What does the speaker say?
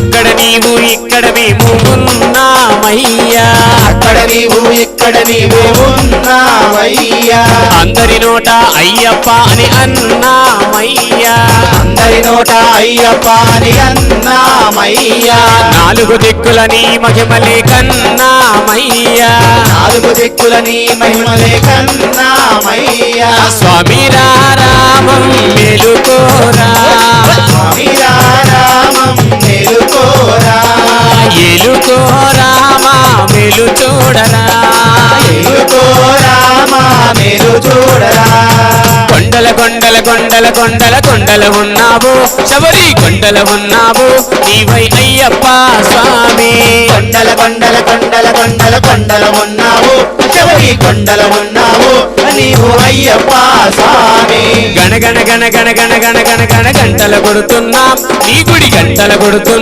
అక్కడ నీవు ఇక్కడ మేము ఉన్నామయ్యా, అక్కడ నీవు ఇక్కడ నీవు ఉన్నావయ్యా, అందరి నోట అయ్యప్ప అని అన్నామయ్యా, అందరి నోట అయ్యప్ప అని అన్నామయ్యా, నాలుగు దిక్కుల నీ మహిమలే కన్నామయ్యా, నాలుగు దిక్కుల నీ మహిమలే కన్నామయ్యా, స్వామి రామం మేలుకోరా, స్వామి రామం మేలుకోరా, ఏలుకోరామా మేలు చూడరా, ఏలుకోరామా మేలు చూడరా, కొండల కొండల కొండల కొండల కొండల ఉన్నావు శబరి కొండల ఉన్నావు నీవై అయ్యప్ప స్వామి, కొండల కొండల కొండల కొండల కొండల ఉన్నావు శబరి కొండల ఉన్నావు నీవు అయ్యప్ప స్వామి, గణ గణ గణ గణ గణ గణ గణ గణ గంటల కొడుతున్నాం నీ గుడి గంటల కొడుతున్నాం.